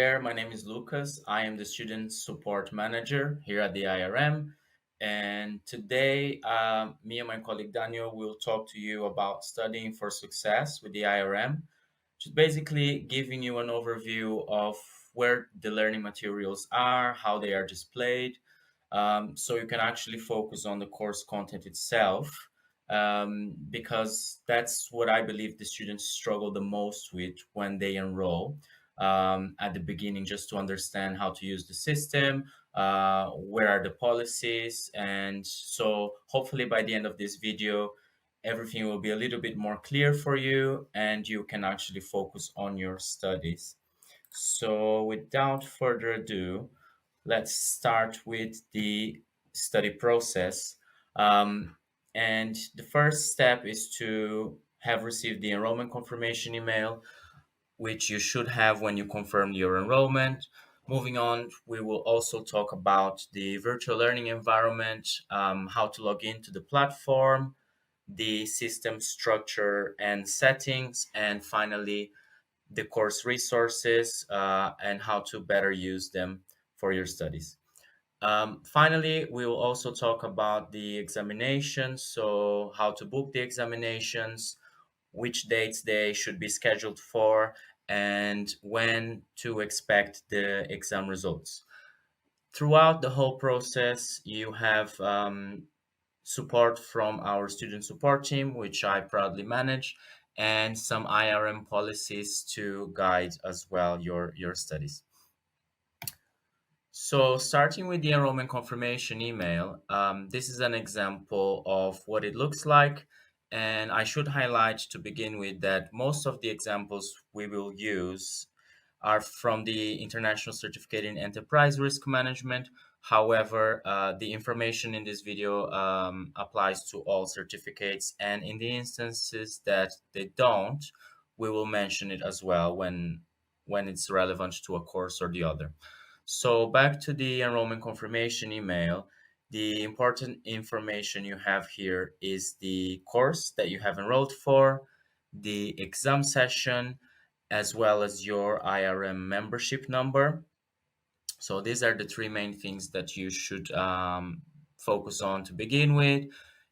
there, my name is Lucas. I am the Student Support Manager here at the IRM. And today, me and my colleague Daniel will talk to you about studying for success with the IRM, just basically giving you an overview of where the learning materials are, how they are displayed, so you can actually focus on the course content itself, because that's what I believe the students struggle the most with when they enroll at the beginning, just to understand how to use the system, where are the policies. And so hopefully by the end of this video, everything will be a little bit more clear for you and you can actually focus on your studies. So without further ado, let's start with the study process. Um, and the first step is to have received the enrollment confirmation email, which you should have when you confirm your enrollment. Moving on, we will also talk about the virtual learning environment, how to log into the platform, the system structure and settings, and finally, the course resources and how to better use them for your studies. Finally, we will also talk about the examinations, so how to book the examinations, which dates they should be scheduled for, and when to expect the exam results. Throughout the whole process, you have support from our student support team, which I proudly manage, and some IRM policies to guide as well your studies. So starting with the enrollment confirmation email, this is an example of what it looks like. And I should highlight to begin with that most of the examples we will use are from the International Certificate in Enterprise Risk Management. However, the information in this video applies to all certificates, and in the instances that they don't, we will mention it as well when it's relevant to a course or the other. So back to the enrollment confirmation email, the important information you have here is the course that you have enrolled for, the exam session, as well as your IRM membership number. So these are the three main things that you should focus on to begin with.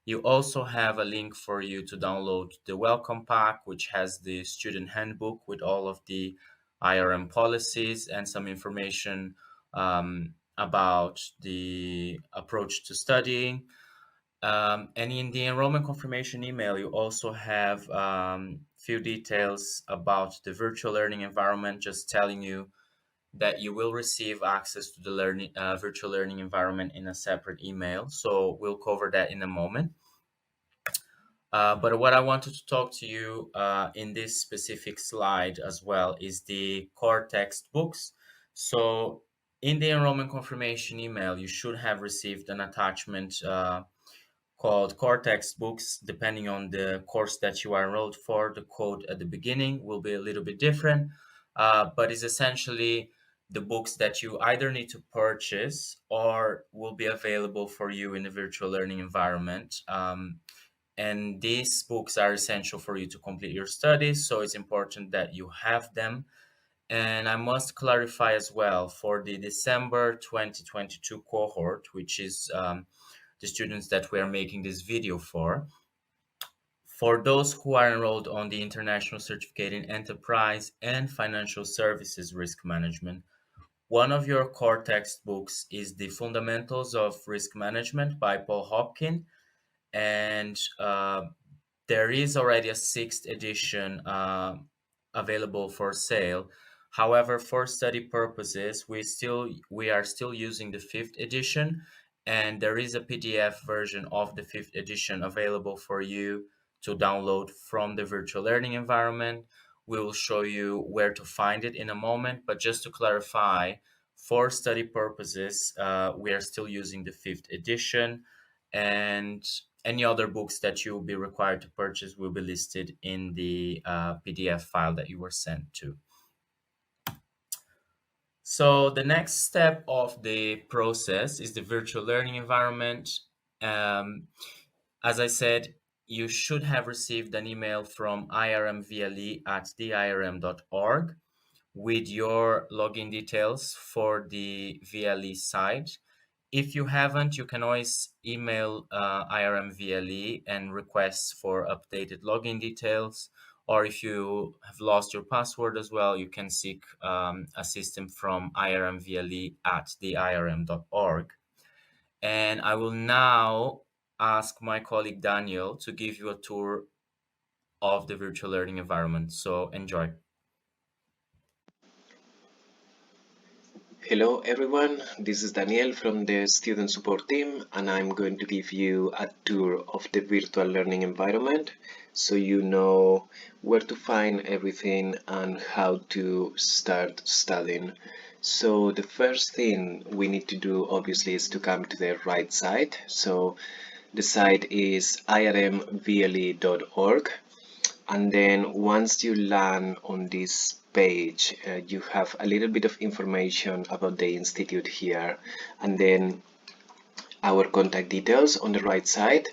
You also have a link for you to download the welcome pack, which has the student handbook with all of the IRM policies and some information about the approach to studying. And in the enrollment confirmation email, you also have few details about the virtual learning environment, just telling you that you will receive access to the virtual learning environment in a separate email. So we'll cover that in a moment. But what I wanted to talk to you in this specific slide as well is the core textbooks. So in the enrollment confirmation email, you should have received an attachment called core textbooks. Depending on the course that you are enrolled for, the code at the beginning will be a little bit different, but it's essentially the books that you either need to purchase or will be available for you in the virtual learning environment. And these books are essential for you to complete your studies, so it's important that you have them. And I must clarify as well for the December 2022 cohort, which is the students that we are making this video for those who are enrolled on the International Certificate in Enterprise and Financial Services Risk Management, one of your core textbooks is the Fundamentals of Risk Management by Paul Hopkin, and there is already a sixth edition available for sale. However, for study purposes, we are still using the fifth edition, and there is a PDF version of the fifth edition available for you to download from the virtual learning environment. We will show you where to find it in a moment, but just to clarify, for study purposes, we are still using the fifth edition, and any other books that you will be required to purchase will be listed in the PDF file that you were sent to. So the next step of the process is the virtual learning environment. As I said, you should have received an email from irmvle@theirm.org, with your login details for the VLE site. If you haven't, you can always email IRM VLE and request for updated login details. Or if you have lost your password as well, you can seek assistance from IRM VLE at theirm.org. And I will now ask my colleague Daniel to give you a tour of the virtual learning environment. So enjoy. Hello everyone, this is Daniel from the student support team, and I'm going to give you a tour of the virtual learning environment so you know where to find everything and how to start studying. So the first thing we need to do obviously is to come to the right site. So the site is irmvle.org. And then once you land on this page, you have a little bit of information about the institute here, and then our contact details on the right side.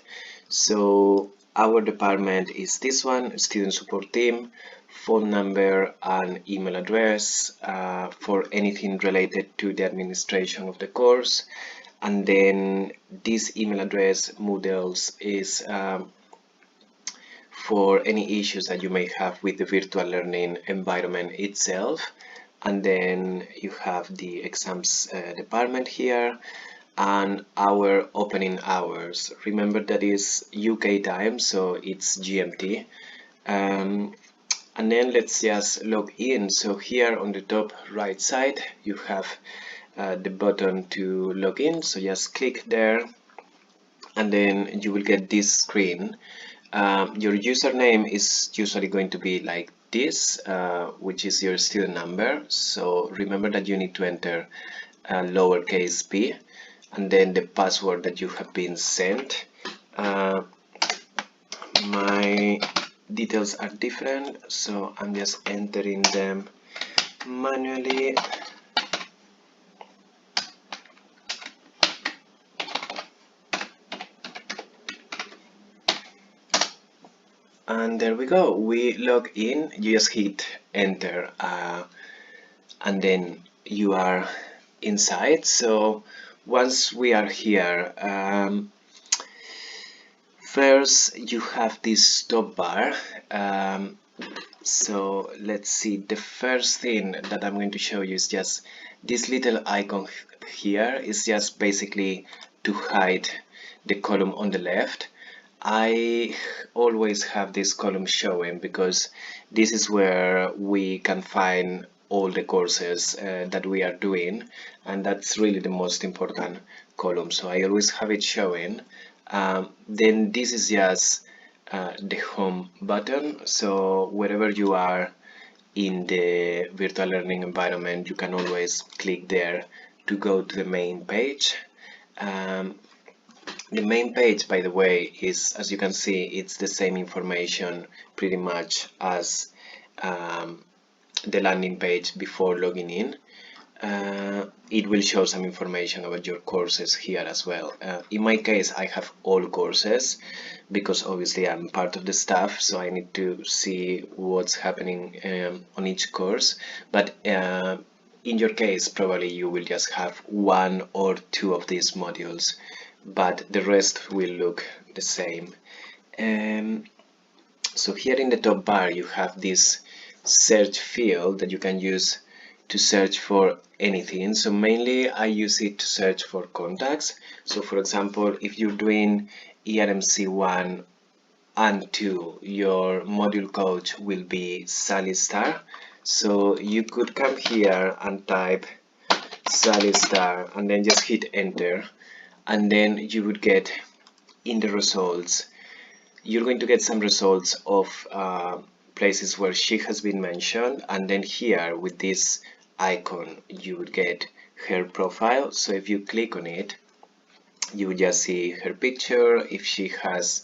So our department is this one, student support team, phone number and email address for anything related to the administration of the course. And then this email address, Moodles, is for any issues that you may have with the virtual learning environment itself. And then you have the exams department here and our opening hours. Remember that is UK time, so it's GMT. And then let's just log in. So here on the top right side you have the button to log in, so just click there and then you will get this screen. Your username is usually going to be like this, which is your student number. So remember that you need to enter lowercase p, and then the password that you have been sent. My details are different, so I'm just entering them manually. And there we go, we log in. You just hit enter and then you are inside. So once we are here, first you have this top bar. So let's see, the first thing that I'm going to show you is just this little icon here. Is just basically to hide the column on the left. I always have this column showing because this is where we can find all the courses that we are doing, and that's really the most important column, so I always have it showing. Then this is just the home button, so wherever you are in the virtual learning environment you can always click there to go to the main page. The main page, by the way, is, as you can see, it's the same information pretty much as the landing page before logging in. It will show some information about your courses here as well. In my case, I have all courses because obviously I'm part of the staff, so I need to see what's happening on each course. But in your case, probably you will just have one or two of these modules, but the rest will look the same. So here in the top bar you have this search field that you can use to search for anything. So mainly I use it to search for contacts. So for example, if you're doing ERMC 1 and 2, your module coach will be Sally Star. So you could come here and type Sally Star and then just hit enter, and then you would get in the results, you're going to get some results of places where she has been mentioned, and then here with this icon you would get her profile. So if you click on it, you would just see her picture, if she has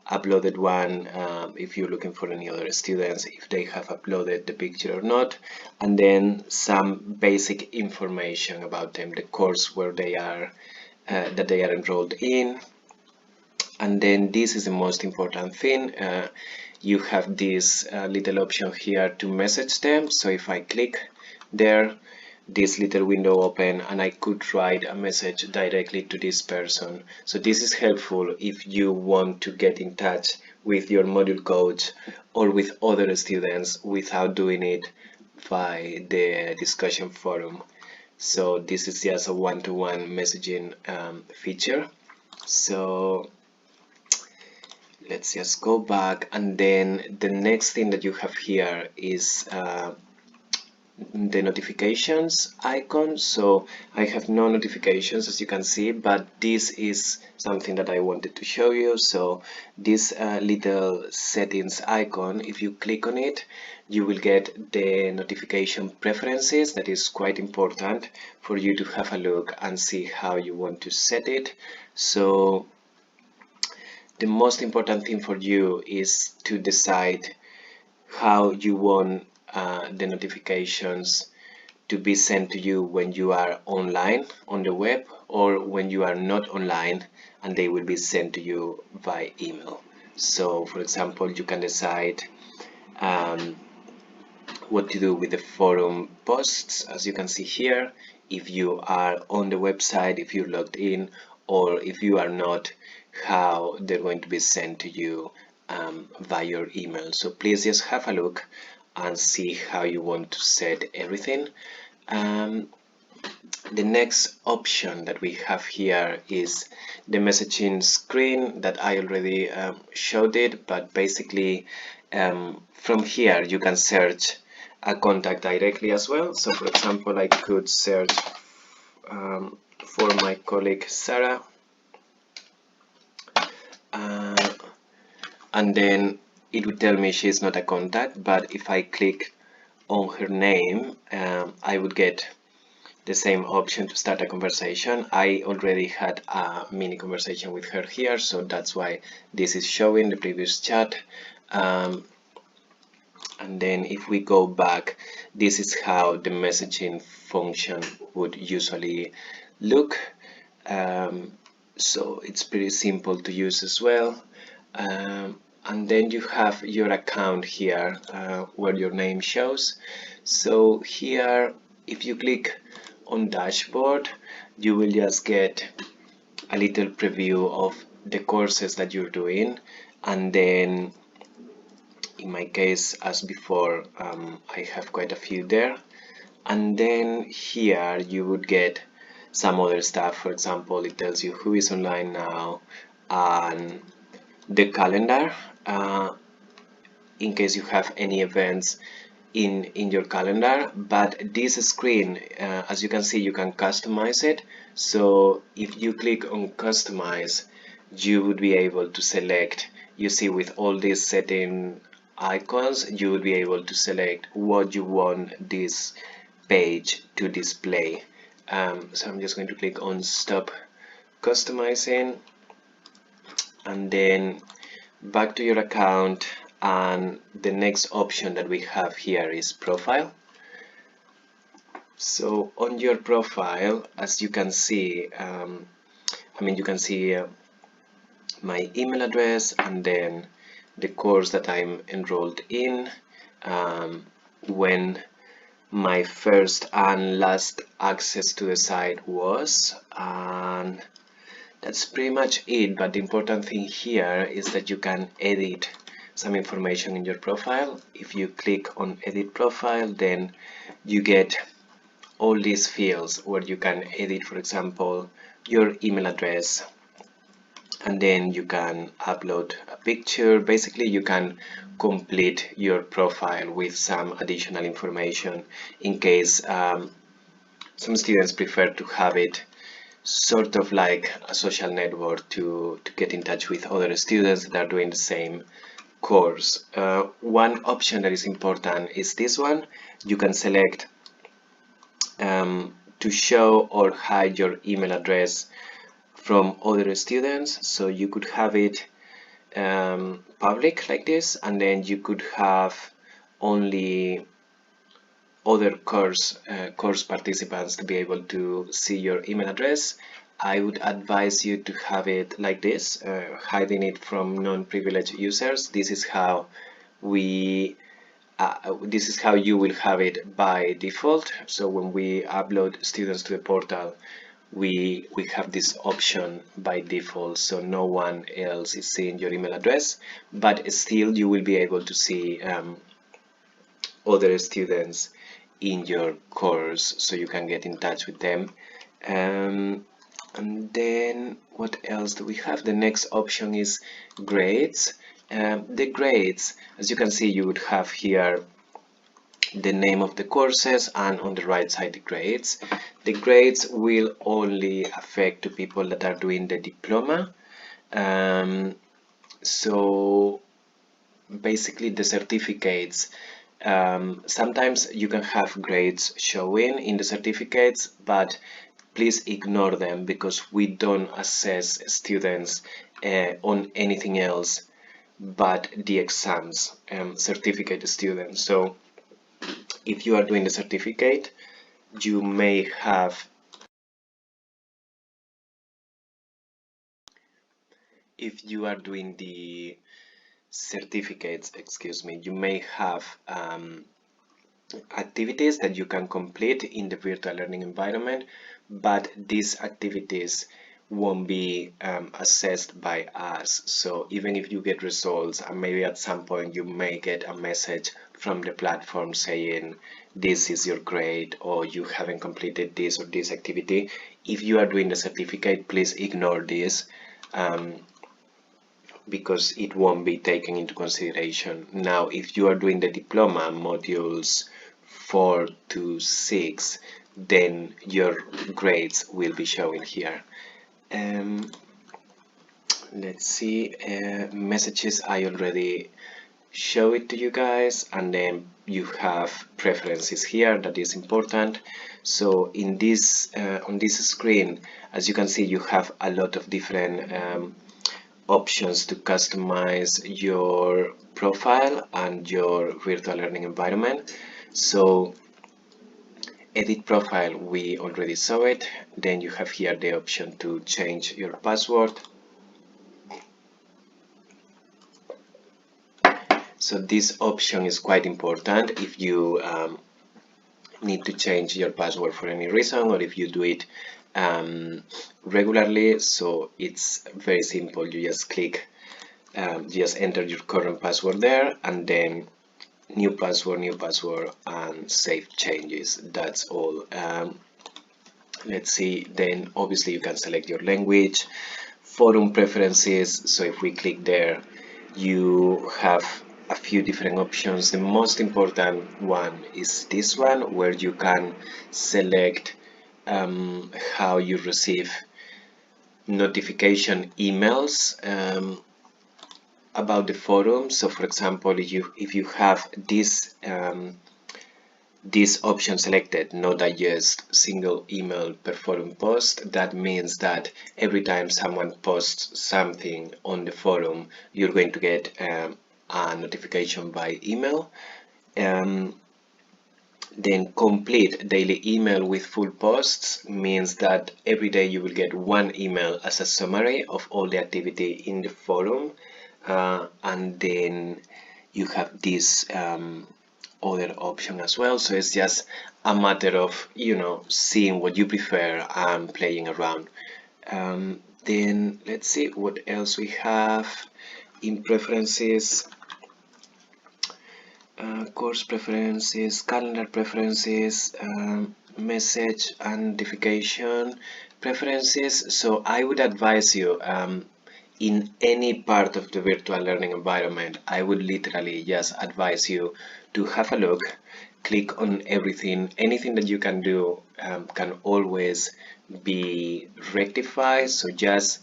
uploaded one, if you're looking for any other students, if they have uploaded the picture or not, and then some basic information about them, the course where they are that they are enrolled in. And then this is the most important thing, you have this little option here to message them. So if I click there, this little window open, and I could write a message directly to this person. So this is helpful if you want to get in touch with your module coach or with other students without doing it by the discussion forum. So this is just a one-to-one messaging feature. So let's just go back, and then the next thing that you have here is the notifications icon. So I have no notifications, as you can see, but this is something that I wanted to show you. So this little settings icon, if you click on it, you will get the notification preferences. That is quite important for you to have a look and see how you want to set it. So the most important thing for you is to decide how you want the notifications to be sent to you when you are online on the web, or when you are not online and they will be sent to you by email. So for example, you can decide what to do with the forum posts, as you can see here, if you are on the website, if you're logged in, or if you are not, how they're going to be sent to you via your email. So please just have a look and see how you want to set everything. The next option that we have here is the messaging screen that I already showed it, but basically from here you can search a contact directly as well. So for example, I could search for my colleague Sarah, and then it would tell me she's not a contact, but if I click on her name, I would get the same option to start a conversation. I already had a mini conversation with her here, so that's why this is showing the previous chat. And then if we go back, this is how the messaging function would usually look. So it's pretty simple to use as well. And then you have your account here where your name shows. So here, if you click on dashboard, you will just get a little preview of the courses that you're doing, and then in my case, as before, I have quite a few there. And then here you would get some other stuff. For example, it tells you who is online now and the calendar, in case you have any events in your calendar. But this screen, as you can see, you can customize it. So if you click on customize, you would be able to select, you see, with all these setting icons, you will be able to select what you want this page to display. So I'm just going to click on stop customizing, and then back to your account, and the next option that we have here is profile. So on your profile, as you can see, you can see my email address, and then the course that I'm enrolled in, when my first and last access to the site was, and that's pretty much it. But the important thing here is that you can edit some information in your profile. If you click on edit profile, then you get all these fields where you can edit, for example, your email address, and then you can upload a picture. Basically, you can complete your profile with some additional information in case some students prefer to have it sort of like a social network to get in touch with other students that are doing the same course. One option that is important is this one. You can select to show or hide your email address from other students. So you could have it public like this, and then you could have only other course participants to be able to see your email address. I would advise you to have it like this, hiding it from non-privileged users. This is how we this is how you will have it by default. So when we upload students to the portal, we have this option by default, so no one else is seeing your email address, but still you will be able to see other students in your course, so you can get in touch with them. And then what else do we have? The next option is grades. The grades, as you can see, you would have here the name of the courses, and on the right side the grades. The grades will only affect to people that are doing the diploma. So basically the certificates, sometimes you can have grades showing in the certificates, but please ignore them because we don't assess students on anything else but the exams, certificate students. So if you are doing the certificate, you may have, if you are doing the certificates, excuse me, you may have activities that you can complete in the virtual learning environment, but these activities won't be assessed by us. So even if you get results, and maybe at some point you may get a message from the platform saying this is your grade, or you haven't completed this or this activity, if you are doing the certificate, please ignore this, because it won't be taken into consideration. Now, if you are doing the diploma modules 4 to 6, then your grades will be showing here. Let's see, messages, I already show it to you guys, and then you have preferences here. That is important. So in this on this screen, as you can see, you have a lot of different options to customize your profile and your virtual learning environment. So edit profile, we already saw it. Then you have here the option to change your password. So this option is quite important if you need to change your password for any reason, or if you do it regularly. So it's very simple. You just click, just enter your current password there, and then new password, and save changes. That's all. Let's see, then obviously you can select your language, forum preferences. So if we click there, you have a few different options. The most important one is this one, where you can select how you receive notification emails about the forum. So for example, if you have this option selected, no digest, single email per forum post, that means that every time someone posts something on the forum, you're going to get a notification by email. Then complete daily email with full posts means that every day you will get one email as a summary of all the activity in the forum, and then you have this other option as well. So it's just a matter of, you know, seeing what you prefer and playing around. Then let's see what else we have in preferences. Course preferences, calendar preferences, message and notification preferences. So I would advise you, in any part of the virtual learning environment, I would literally just advise you to have a look, click on everything. Anything that you can do can always be rectified. So just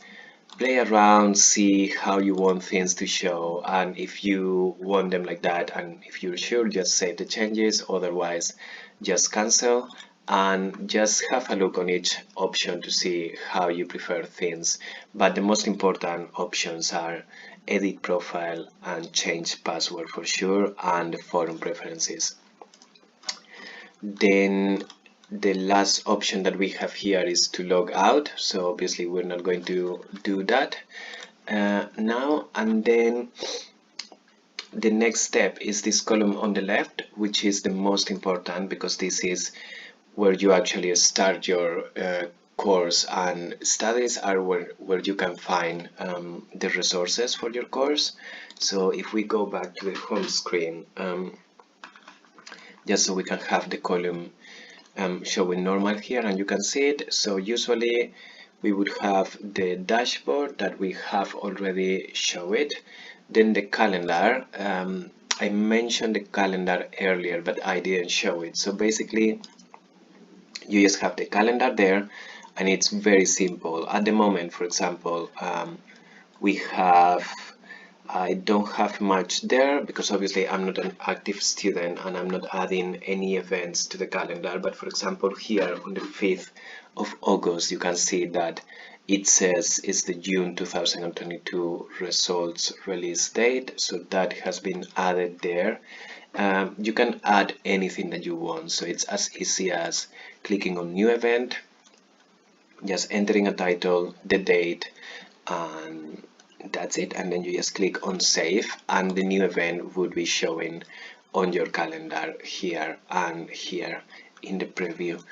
play around, see how you want things to show, and if you want them like that, and if you're sure, just save the changes. Otherwise, just cancel and just have a look on each option to see how you prefer things. But the most important options are edit profile and change password for sure, and the forum preferences. Then the last option that we have here is to log out. So obviously we're not going to do that now. And then the next step is this column on the left, which is the most important because this is where you actually start your course, and studies are where you can find the resources for your course. So if we go back to the home screen, just so we can have the column showing normal here and you can see it. So usually we would have the dashboard that we have already shown it, then the calendar. I mentioned the calendar earlier but I didn't show it. So basically you just have the calendar there and it's very simple. At the moment, for example, we have I don't have much there because obviously I'm not an active student and I'm not adding any events to the calendar. But for example, here on the 5th of August, you can see that it says it's the June 2022 results release date. So that has been added there. You can add anything that you want. So it's as easy as clicking on new event, just entering a title, the date, and that's it. And then you just click on save and the new event would be showing on your calendar here and here in the preview.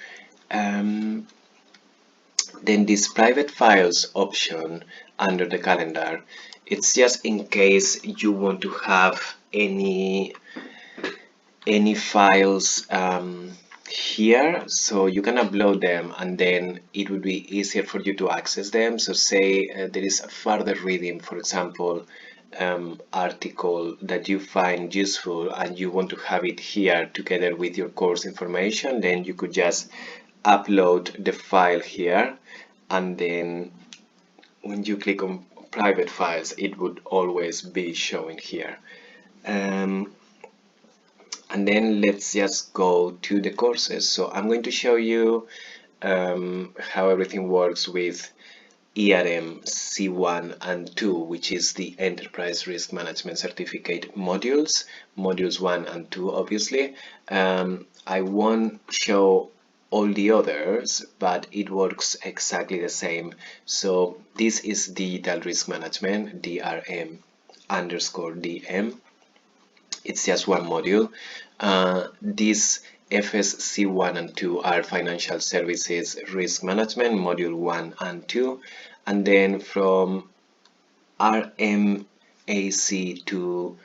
Then this private files option under the calendar, it's just in case you want to have any files here, so you can upload them and then it would be easier for you to access them. So say there is a further reading, for example, article that you find useful and you want to have it here together with your course information, then you could just upload the file here, and then when you click on private files it would always be showing here. And then let's just go to the courses. So I'm going to show you how everything works with ERM C1 and 2, which is the Enterprise Risk Management Certificate modules, modules 1 and 2 obviously. I won't show all the others, but it works exactly the same. So this is Digital Risk Management, DRM_DM. It's just one module. These FSC1 and 2 are Financial Services Risk Management, Module 1 and 2. And then from RMAC to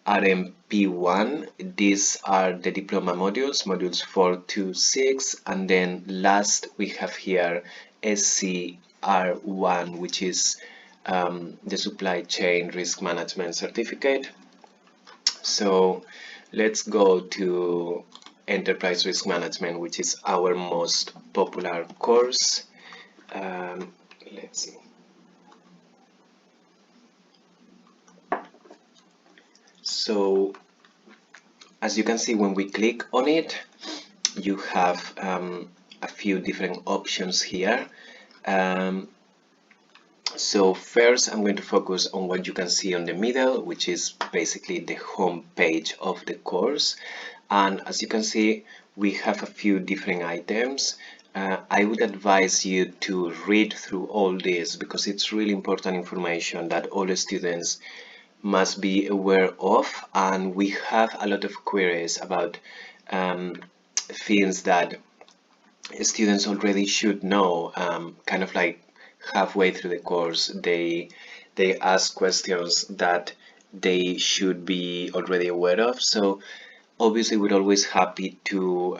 RMP1, these are the diploma modules, modules 4 to 6. And then last we have here SCR1, which is the Supply Chain Risk Management Certificate. So let's go to Enterprise Risk Management, which is our most popular course. Let's see. So as you can see, when we click on it, you have a few different options here. So first I'm going to focus on what you can see on the middle, which is basically the home page of the course. And as you can see, we have a few different items. I would advise you to read through all this because it's really important information that all students must be aware of, and we have a lot of queries about things that students already should know, kind of like halfway through the course they ask questions that they should be already aware of. So obviously we're always happy to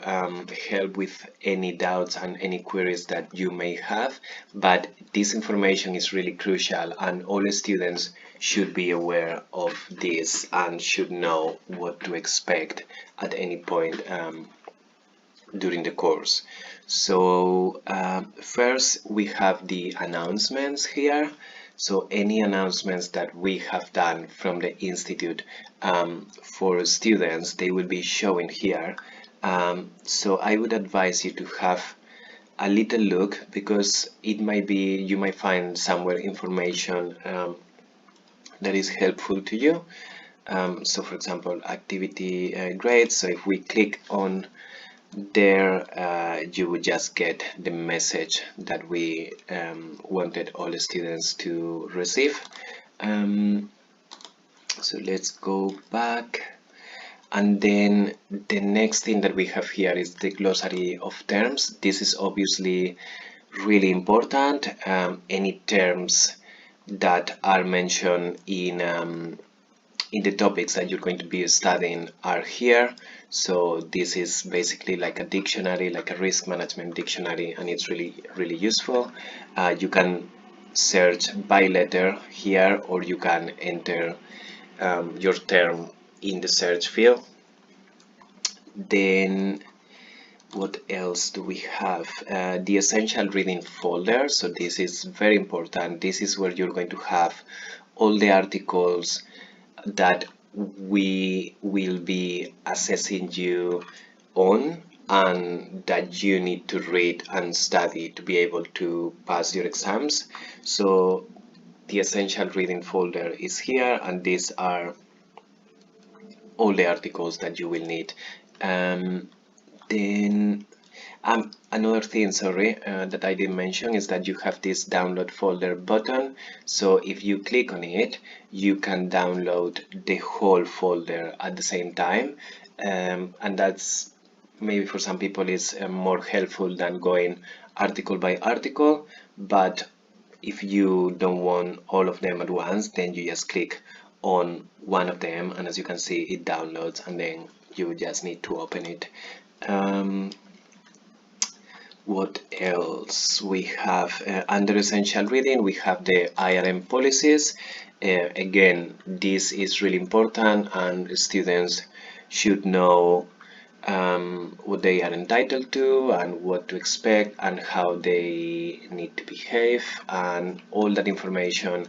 help with any doubts and any queries that you may have, but this information is really crucial and all students should be aware of this and should know what to expect at any point during the course. So first we have the announcements here. So any announcements that we have done from the Institute for students, they will be showing here. So I would advise you to have a little look because it might be, you might find somewhere information that is helpful to you. So for example, activity grades. So if we click on there, you would just get the message that we wanted all the students to receive. So let's go back. And then the next thing that we have here is the glossary of terms. This is obviously really important. Any terms that are mentioned in the topics that you're going to be studying are here. So this is basically like a dictionary, like a risk management dictionary, and it's really useful. You can search by letter here, or you can enter your term in the search field. Then what else do we have? The essential reading folder. So this is very important. This is where you're going to have all the articles that we will be assessing you on and that you need to read and study to be able to pass your exams. So the essential reading folder is here, and these are all the articles that you will need. Then another thing, sorry, that I didn't mention is that you have this download folder button. So if you click on it, you can download the whole folder at the same time. And that's maybe for some people is more helpful than going article by article. But if you don't want all of them at once, then you just click on one of them, and as you can see, it downloads, and then you just need to open it. What else we have? Under essential reading, we have the Irm policies. Again, this is really important, and students should know what they are entitled to and what to expect and how they need to behave, and all that information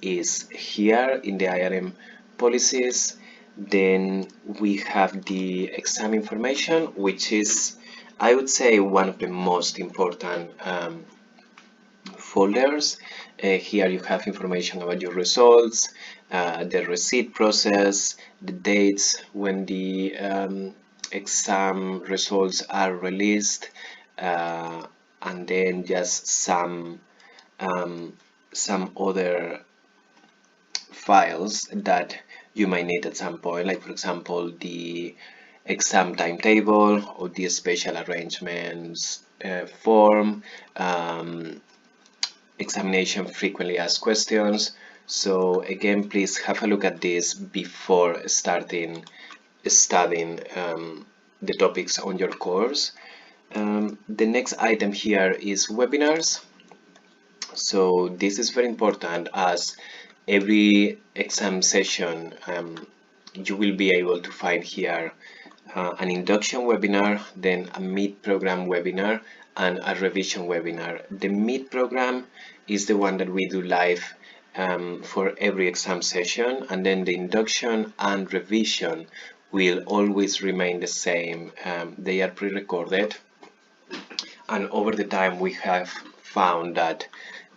is here in the Irm policies. Then we have the exam information, which is, I would say, one of the most important folders. Here you have information about your results, the receipt process, the dates when the exam results are released, and then just some other files that you might need at some point, like for example the exam timetable or the special arrangements form, examination frequently asked questions. So again, please have a look at this before starting studying the topics on your course. The next item here is webinars. So this is very important, as every exam session you will be able to find here an induction webinar, then a mid-program webinar, and a revision webinar. The mid-program is the one that we do live for every exam session, and then the induction and revision will always remain the same. They are pre-recorded, and over the time we have found that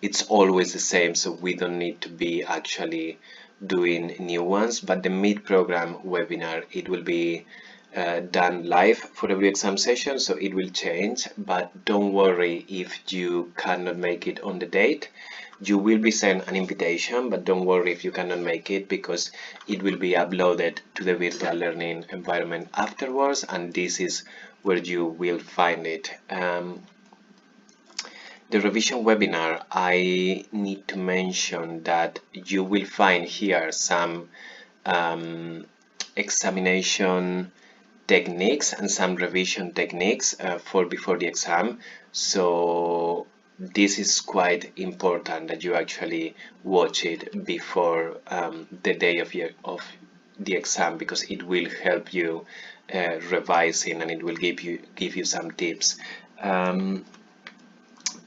it's always the same, so we don't need to be actually doing new ones. But the mid-program webinar, it will be done live for every exam session, so it will change. But don't worry if you cannot make it on the date. You will be sent an invitation, but don't worry if you cannot make it, because it will be uploaded to the virtual learning environment afterwards, and this is where you will find it. The revision webinar, I need to mention that you will find here some examination techniques and some revision techniques for before the exam. So this is quite important that you actually watch it before the day of the exam, because it will help you revising, and it will give you some tips.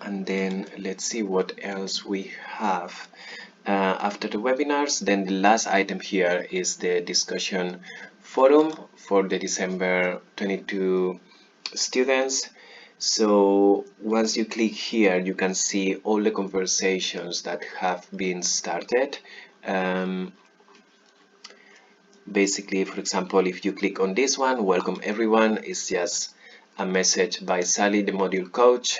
And then let's see what else we have. After the webinars, then the last item here is the discussion forum for the December 22 students. So once you click here, you can see all the conversations that have been started. Basically, for example, if you click on this one, welcome everyone, it's just a message by Sally, the module coach,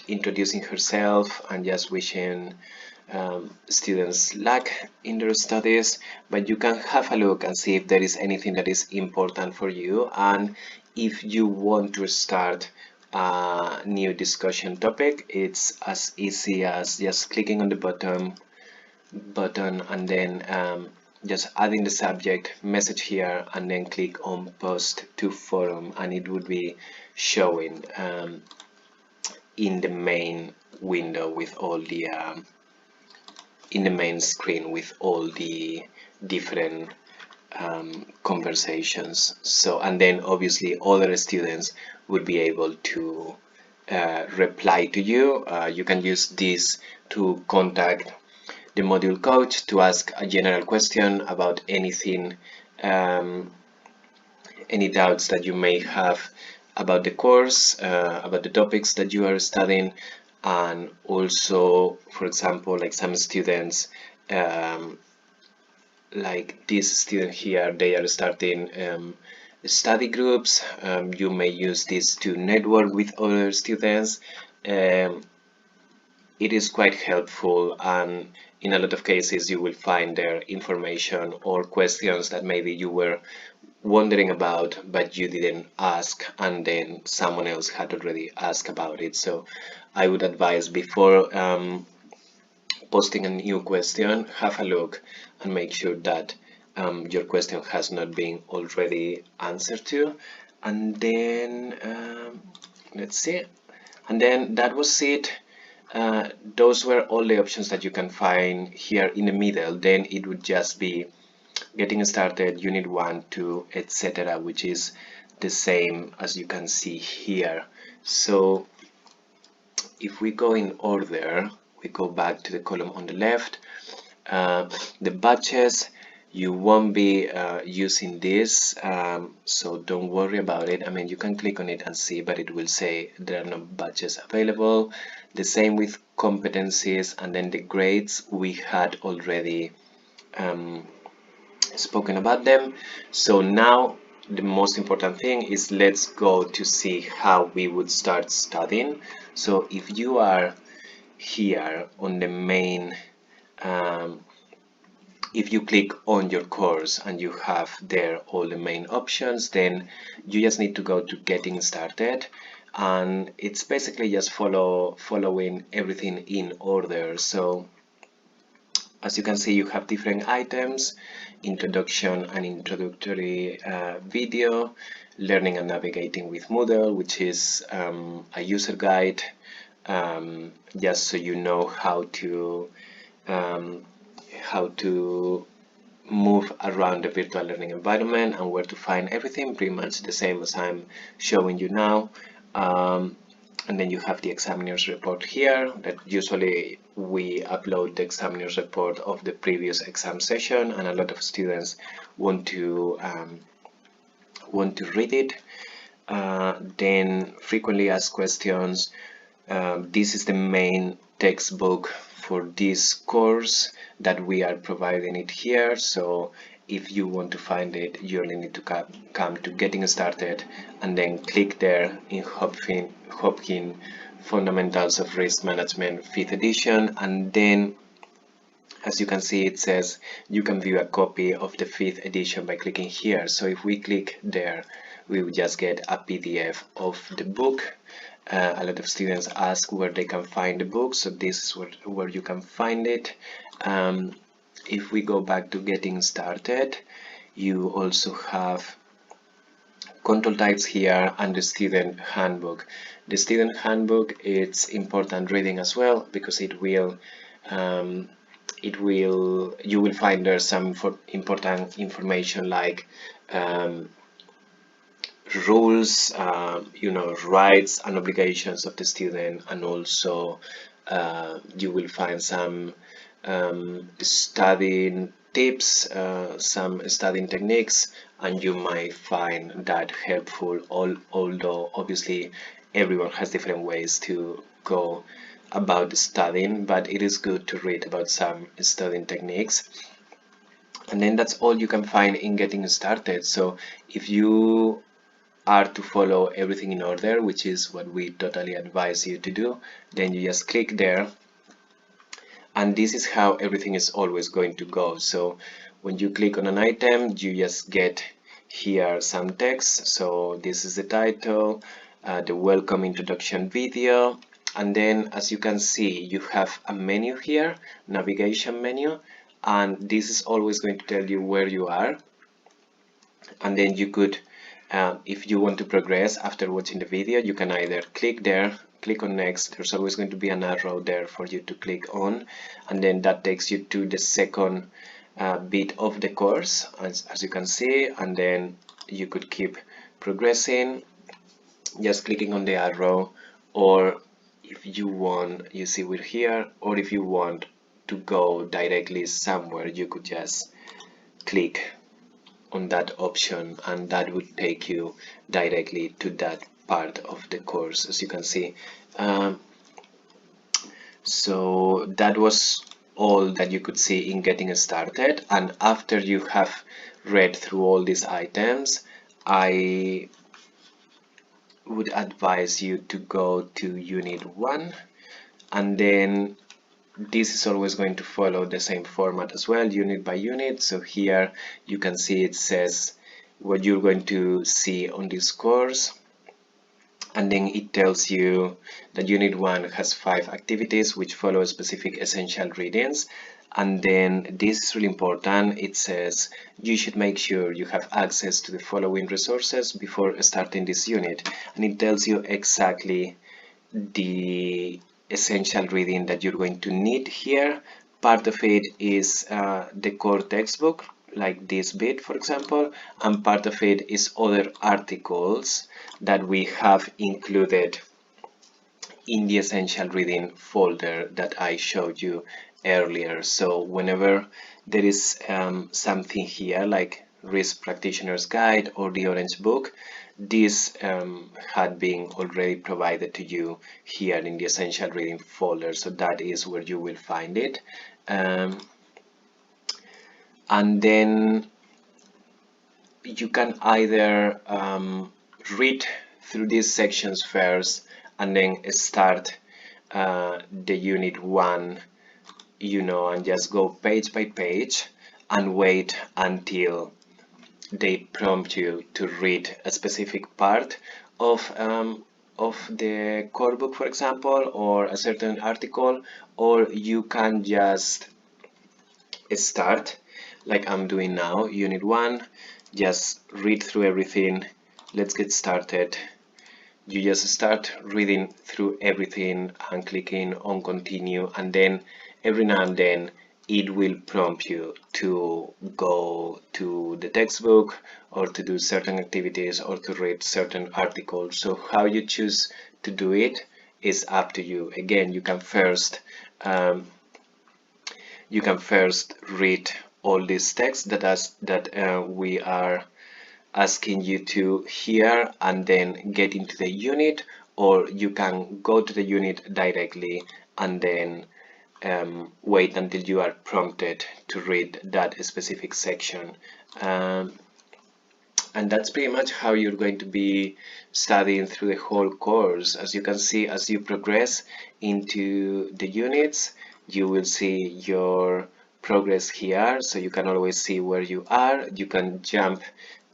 introducing herself and just wishing students lack in their studies, but you can have a look and see if there is anything that is important for you, and if you want to start a new discussion topic, it's as easy as just clicking on the button and then just adding the subject message here and then click on post to forum, and it would be showing in the main window with all the in the main screen with all the different conversations. So, and then obviously other students would be able to reply to you. You can use this to contact the module coach to ask a general question about anything, any doubts that you may have about the course, about the topics that you are studying, and also, for example, like some students, like this student here, they are starting study groups. You may use this to network with other students. It is quite helpful, and in a lot of cases you will find there information or questions that maybe you were wondering about but you didn't ask, and then someone else had already asked about it. So I would advise, before posting a new question, have a look and make sure that your question has not been already answered to. And then let's see, and then that was it. Those were all the options that you can find here in the middle. Then it would just be getting started, unit 1, 2, etc., which is the same as you can see here. So if we go in order, we go back to the column on the left, the batches, you won't be using this, so don't worry about it. I mean, you can click on it and see, but it will say there are no batches available. The same with competencies, and then the grades, we had already spoken about them. So now the most important thing is, let's go to see how we would start studying. So if you are here on the main, if you click on your course and you have there all the main options, then you just need to go to getting started, and it's basically just following everything in order. So as you can see, you have different items: introduction and introductory video, learning and navigating with Moodle, which is a user guide, just so you know how to move around the virtual learning environment and where to find everything, pretty much the same as I'm showing you now. And then you have the examiner's report here, that usually we upload the examiner's report of the previous exam session, and a lot of students want to read it. Then frequently asked questions. This is the main textbook for this course that we are providing it here. So if you want to find it, you only need to come to getting started and then click there in Hopkins Fundamentals of Risk Management 5th edition, and then as you can see, it says you can view a copy of the 5th edition by clicking here. So if we click there, we will just get a PDF of the book. A lot of students ask where they can find the book, so this is where you can find it. If we go back to getting started, you also have control types here and the student handbook. The student handbook, it's important reading as well, because you will find there some important information like rules, rights and obligations of the student, and also you will find some studying tips, some studying techniques, and you might find that helpful, although obviously everyone has different ways to go about studying, but it is good to read about some studying techniques. And then that's all you can find in getting started. So if you are to follow everything in order, which is what we totally advise you to do, then you just click there and this is how everything is always going to go. So when you click on an item, you just get here some text. So this is the title, the welcome introduction video, and then as you can see, you have a menu here, navigation menu, and this is always going to tell you where you are. And then you could, if you want to progress after watching the video, you can either click there, click on next. There's always going to be an arrow there for you to click on, and then that takes you to the second bit of the course, as you can see, and then you could keep progressing just clicking on the arrow, or if you want, you see we're here, or if you want to go directly somewhere, you could just click on that option and that would take you directly to that part of the course, as you can see. So that was all that you could see in getting started, and after you have read through all these items, I would advise you to go to Unit 1, and then this is always going to follow the same format as well, unit by unit. So here you can see it says what you're going to see on this course, and then it tells you that Unit 1 has 5 activities which follow specific essential readings. And then this is really important, it says you should make sure you have access to the following resources before starting this unit, and it tells you exactly the essential reading that you're going to need here. Part of it is the core textbook, like this bit for example, and part of it is other articles that we have included in the essential reading folder that I showed you earlier. So whenever there is something here like Risk Practitioner's Guide or the Orange Book, this had been already provided to you here in the essential reading folder, so that is where you will find it. And then you can either read through these sections first and then start the Unit 1, and just go page by page and wait until they prompt you to read a specific part of the core book, for example, or a certain article, or you can just start like I'm doing now, Unit 1, just read through everything. Let's get started. You just start reading through everything and clicking on continue, and then every now and then it will prompt you to go to the textbook or to do certain activities or to read certain articles. So how you choose to do it is up to you. Again, you can first read all these texts that we are asking you to hear and then get into the unit, or you can go to the unit directly and then wait until you are prompted to read that specific section. And that's pretty much how you're going to be studying through the whole course. As you can see, as you progress into the units, you will see your progress here, so you can always see where you are. You can jump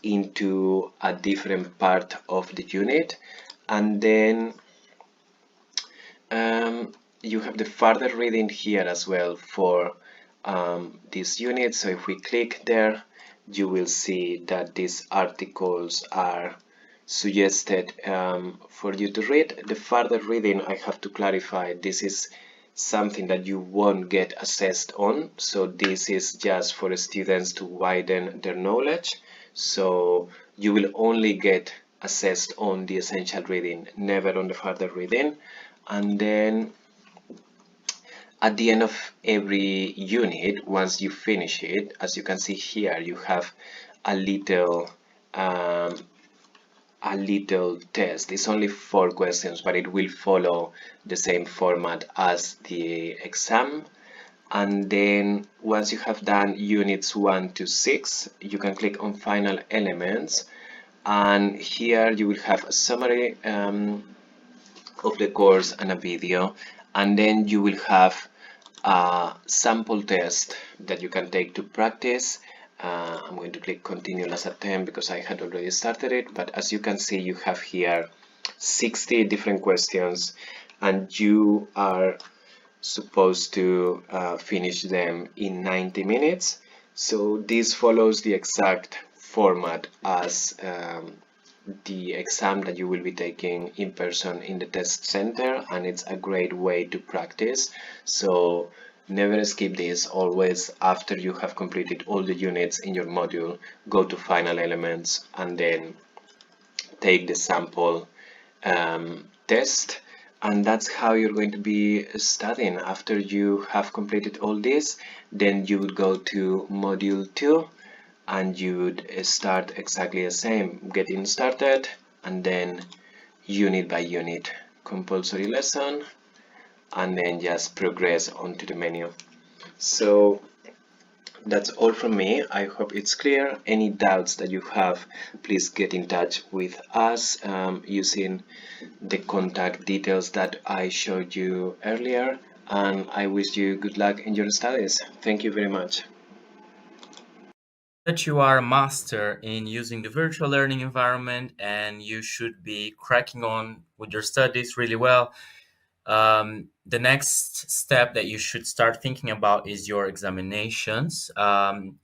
into a different part of the unit, and then you have the further reading here as well for this unit. So if we click there, you will see that these articles are suggested for you to read. The further reading, I have to clarify, this is something that you won't get assessed on, so this is just for students to widen their knowledge. So you will only get assessed on the essential reading, never on the further reading. And then at the end of every unit, once you finish it, as you can see here, you have a little test. It's only 4 questions, but it will follow the same format as the exam. And then once you have done units 1 to 6, you can click on final elements, and here you will have a summary of the course and a video, and then you will have a sample test that you can take to practice. I'm going to click continue last attempt because I had already started it, but as you can see, you have here 60 different questions and you are supposed to finish them in 90 minutes. So this follows the exact format as the exam that you will be taking in person in the test center, and it's a great way to practice. So never skip this. Always, after you have completed all the units in your module, go to final elements and then take the sample test, and that's how you're going to be studying. After you have completed all this, then you would go to module 2 and you would start exactly the same, getting started, and then unit by unit compulsory lesson, and then just progress onto the menu. So that's all from me. I hope it's clear. Any doubts that you have, please get in touch with us using the contact details that I showed you earlier. And I wish you good luck in your studies. Thank you very much. That you are a master in using the virtual learning environment and you should be cracking on with your studies really well. The next step that you should start thinking about is your examinations.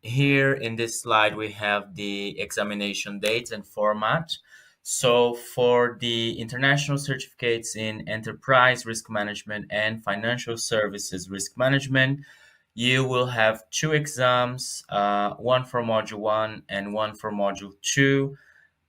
Here in this slide, we have the examination dates and format. So for the international certificates in enterprise risk management and financial services risk management, you will have two exams, one for module 1 and one for module 2.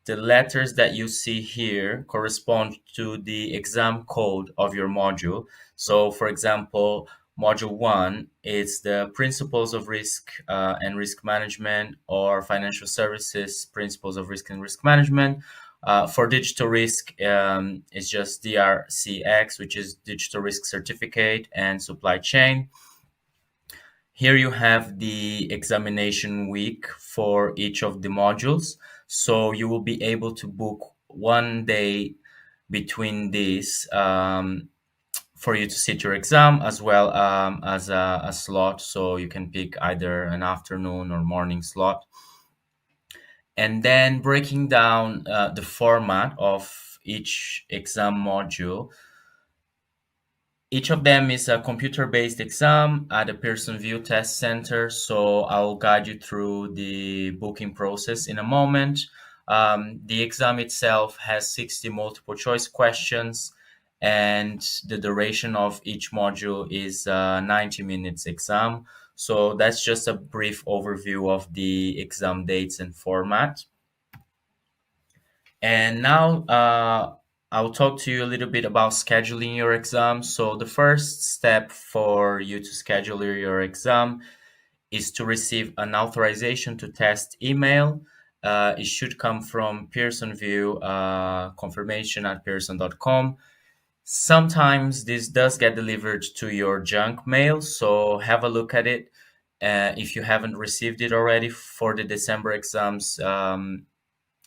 The letters that you see here correspond to the exam code of your module. So, for example, module 1 is the principles of risk and risk management, or financial services principles of risk and risk management. For digital risk, it's just DRCX, which is digital risk certificate and supply chain. Here you have the examination week for each of the modules. So you will be able to book one day between these for you to sit your exam, as well as a slot. So you can pick either an afternoon or morning slot. And then breaking down the format of each exam module. Each of them is a computer-based exam at a Pearson VUE Test Center, so I'll guide you through the booking process in a moment. The exam itself has 60 multiple choice questions, and the duration of each module is a 90 minutes exam. So that's just a brief overview of the exam dates and format. And now I'll talk to you a little bit about scheduling your exam. So the first step for you to schedule your exam is to receive an authorization to test email. It should come from Pearson VUE, confirmation@pearson.com. Sometimes this does get delivered to your junk mail, so have a look at it. If you haven't received it already for the December exams,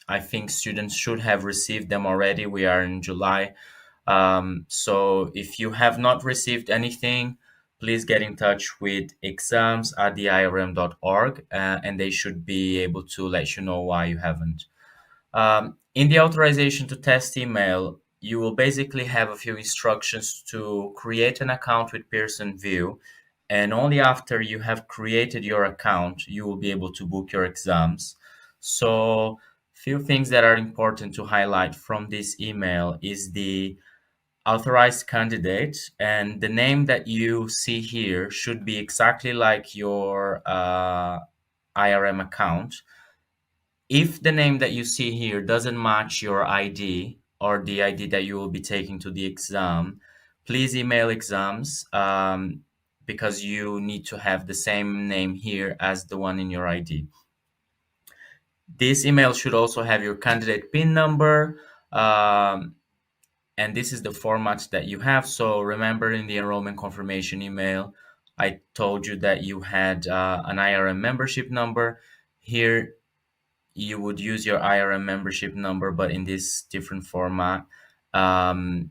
I think students should have received them already. We are in July. So if you have not received anything, please get in touch with exams@theirm.org, and they should be able to let you know why you haven't. In the authorization to test email, you will basically have a few instructions to create an account with Pearson VUE, and only after you have created your account, you will be able to book your exams. So few things that are important to highlight from this email is the authorized candidate, and the name that you see here should be exactly like your IRM account. If the name that you see here doesn't match your ID or the ID that you will be taking to the exam, please email exams because you need to have the same name here as the one in your ID. This email should also have your candidate PIN number, and this is the format that you have. So remember, in the enrollment confirmation email, I told you that you had an IRM membership number. Here, you would use your IRM membership number, but in this different format. And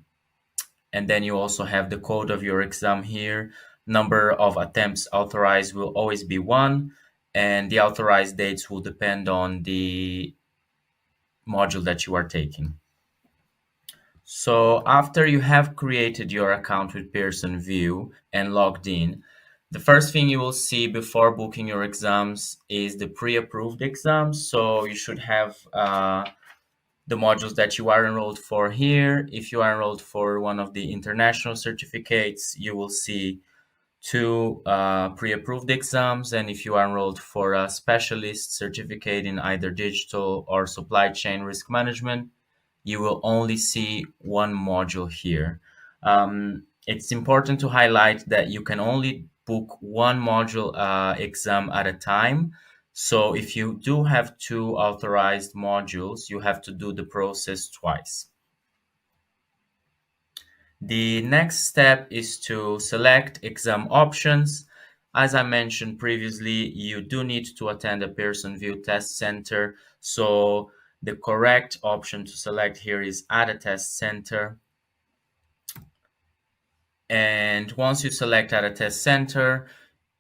then you also have the code of your exam here. number of attempts authorized will always be one, and the authorized dates will depend on the module that you are taking. So after you have created your account with Pearson VUE and logged in, the first thing you will see before booking your exams is the pre-approved exams. So you should have the modules that you are enrolled for here. If you are enrolled for one of the international certificates, you will see two pre-approved exams. And if you are enrolled for a specialist certificate in either digital or supply chain risk management, you will only see one module here. It's important to highlight that you can only book one module exam at a time. So if you do have two authorized modules, you have to do the process twice. The next step is to select exam options. As I mentioned previously, you do need to attend a Pearson VUE test center. So the correct option to select here is add a test center. And once you select add a test center,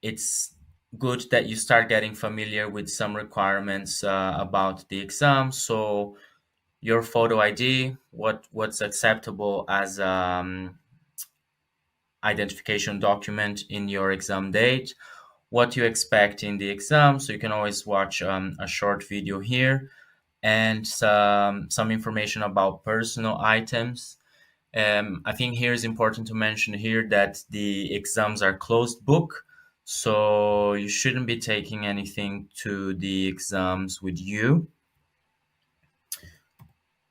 it's good that you start getting familiar with some requirements about the exam. So your photo ID, what's acceptable as identification document in your exam date, what you expect in the exam. So you can always watch a short video here, and some information about personal items. I think here is important to mention here that the exams are closed book, so you shouldn't be taking anything to the exams with you.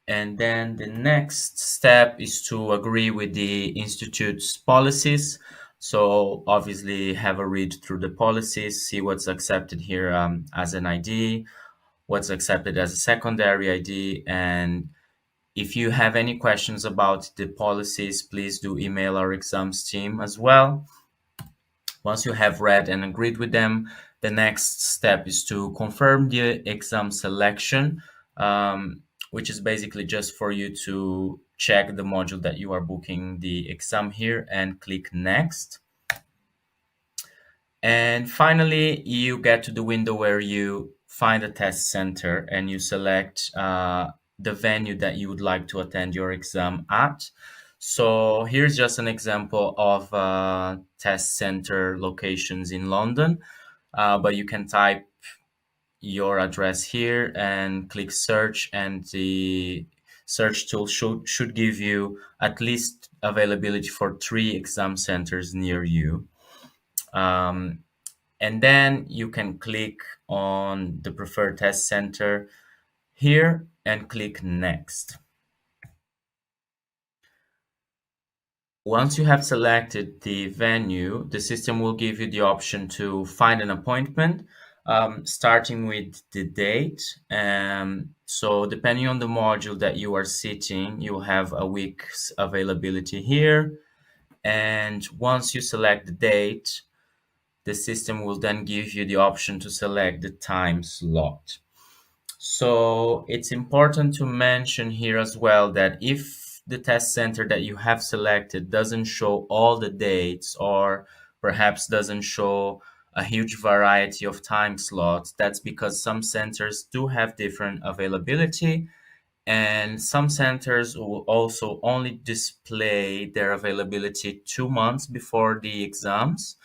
And then the next step is to agree with the institute's policies. So obviously have a read through the policies, see what's accepted here as an ID, what's accepted as a secondary ID. And if you have any questions about the policies, please do email our exams team as well. Once you have read and agreed with them, the next step is to confirm the exam selection, which is basically just for you to check the module that you are booking the exam here and click next. And finally, you get to the window where you find a test center and you select the venue that you would like to attend your exam at. So here's just an example of test center locations in London, but you can type your address here and click search, and the search tool should give you at least availability for 3 exam centers near you. And then you can click on the preferred test center here and click next. Once you have selected the venue, the system will give you the option to find an appointment, starting with the date. So depending on the module that you are sitting, you'll have a week's availability here. And once you select the date, the system will then give you the option to select the time slot. So it's important to mention here as well that if the test center that you have selected doesn't show all the dates, or perhaps doesn't show a huge variety of time slots, that's because some centers do have different availability, and some centers will also only display their availability 2 months before the exams.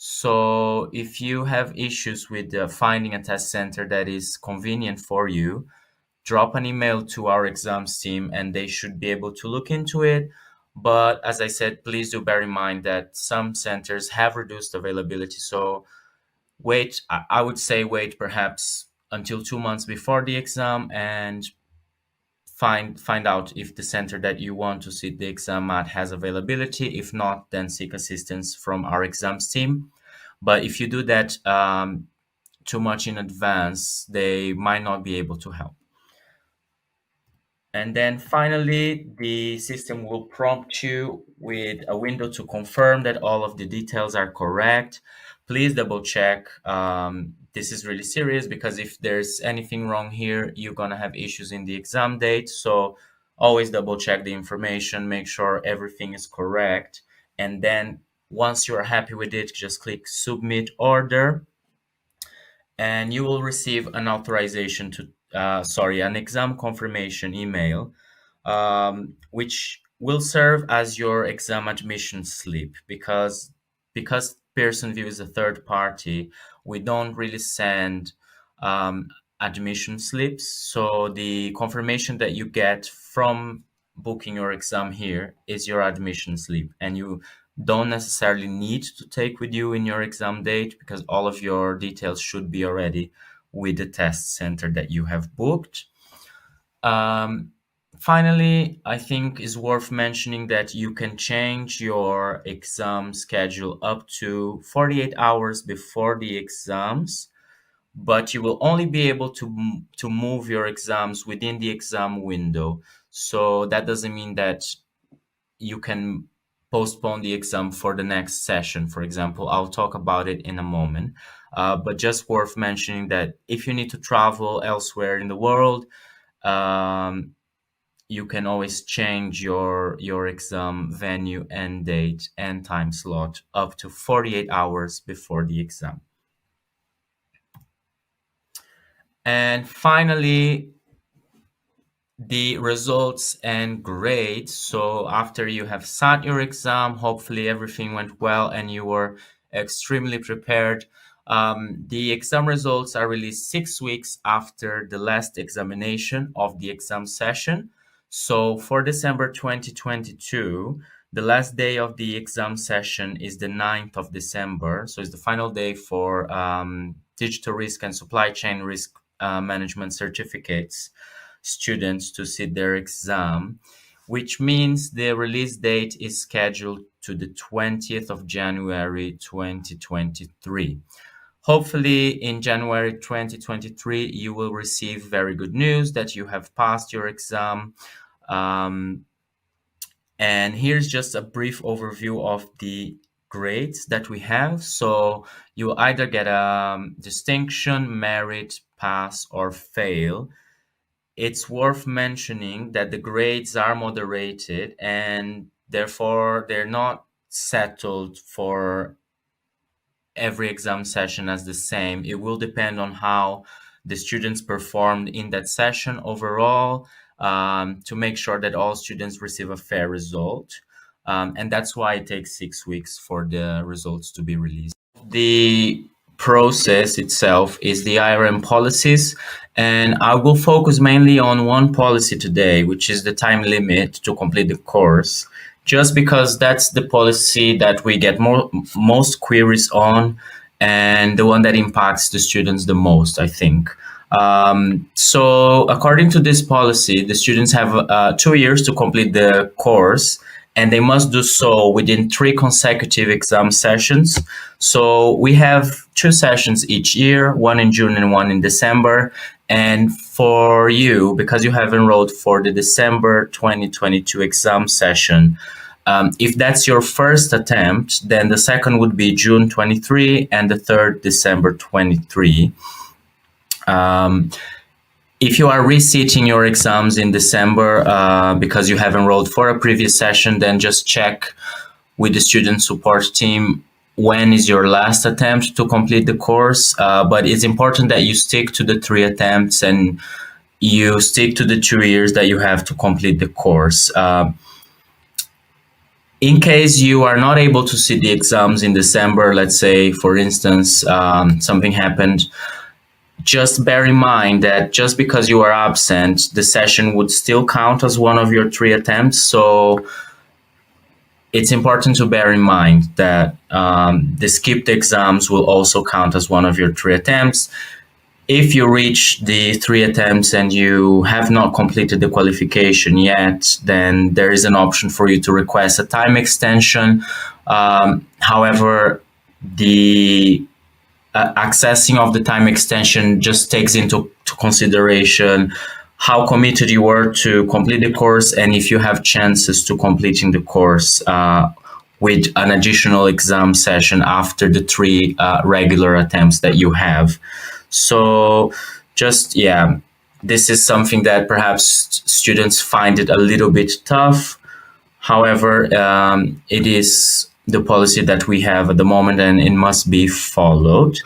So if you have issues with finding a test center that is convenient for you, drop an email to our exams team and they should be able to look into it. But as I said, please do bear in mind that some centers have reduced availability. So I would say wait perhaps until 2 months before the exam and find out if the center that you want to sit the exam at has availability. If not, then seek assistance from our exams team. But if you do that too much in advance, they might not be able to help. And then finally, the system will prompt you with a window to confirm that all of the details are correct. Please double check. This is really serious because if there's anything wrong here, you're going to have issues in the exam date. So always double check the information, make sure everything is correct. And then Once you're happy with it, just click Submit Order, and you will receive an authorization to, an exam confirmation email, which will serve as your exam admission slip, because Pearson VUE is a third party. We don't really send um, admission slips. So the confirmation that you get from booking your exam here is your admission slip, and you don't necessarily need to take with you in your exam date, because all of your details should be already with the test center that you have booked. Finally, I think is worth mentioning that you can change your exam schedule up to 48 hours before the exams, but you will only be able to move your exams within the exam window. So that doesn't mean that you can postpone the exam for the next session, for example. I'll talk about it in a moment. But just worth mentioning that if you need to travel elsewhere in the world, um, you can always change your exam venue and date and time slot up to 48 hours before the exam. And finally, the results and grades. So after you have sat your exam, hopefully everything went well and you were extremely prepared. The exam results are released 6 weeks after the last examination of the exam session. So for December 2022, the last day of the exam session is the 9th of December. So it's the final day for digital risk and supply chain risk management certificates students to sit their exam, which means the release date is scheduled to the 20th of January 2023. Hopefully in January 2023, you will receive very good news that you have passed your exam. And here's just a brief overview of the grades that we have. So you either get a distinction, merit, pass, or fail. It's worth mentioning that the grades are moderated and therefore they're not settled for every exam session as the same. It will depend on how the students performed in that session overall, to make sure that all students receive a fair result. And that's why it takes 6 weeks for the results to be released. The process itself is the Irm Policies, and I will focus mainly on one policy today, which is the time limit to complete the course, just because that's the policy that we get most queries on, and the one that impacts the students the most, I think. So according to this policy, the students have 2 years to complete the course, and they must do so within 3 consecutive exam sessions. So we have 2 sessions each year, one in June and one in December. And for you, because you have enrolled for the December 2022 exam session, if that's your first attempt, then the second would be June 23 and the third December 23. If you are resitting your exams in December because you have enrolled for a previous session, then just check with the student support team when is your last attempt to complete the course. But it's important that you stick to the 3 attempts and you stick to the 2 years that you have to complete the course. In case you are not able to sit the exams in December, let's say, for instance, something happened, just bear in mind that just because you are absent, the session would still count as one of your 3 attempts. So it's important to bear in mind that the skipped exams will also count as one of your 3 attempts. If you reach the 3 attempts and you have not completed the qualification yet, then there is an option for you to request a time extension. However, the accessing of the time extension just takes into consideration how committed you were to complete the course and if you have chances to completing the course with an additional exam session after the 3 regular attempts that you have. So just, this is something that perhaps students find it a little bit tough. However, it is the policy that we have at the moment, and it must be followed.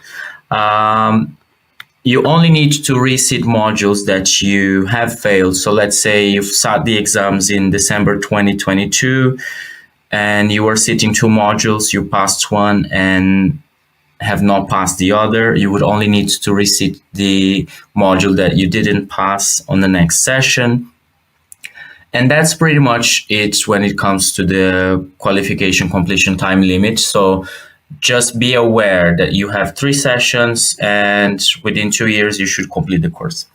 You only need to resit modules that you have failed. So let's say you've sat the exams in December 2022 and you were sitting two modules, you passed one and have not passed the other. You would only need to resit the module that you didn't pass on the next session. And that's pretty much it when it comes to the qualification completion time limit. So just be aware that you have 3 sessions and within 2 years you should complete the course.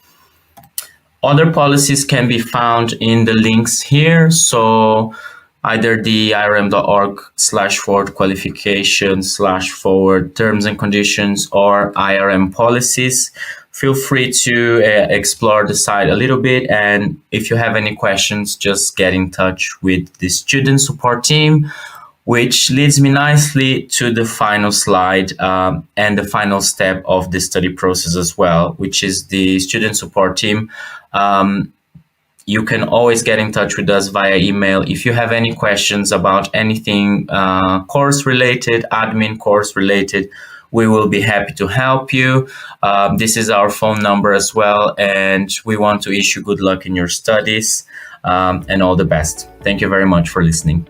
Other policies can be found in the links here. So either the irm.org/forward qualification/forward terms and conditions or IRM policies. Feel free to explore the site a little bit. And if you have any questions, just get in touch with the student support team, which leads me nicely to the final slide and the final step of the study process as well, which is the student support team. You can always get in touch with us via email. If you have any questions about anything course related, admin course related, we will be happy to help you. This is our phone number as well, and we want to wish you good luck in your studies and all the best. Thank you very much for listening.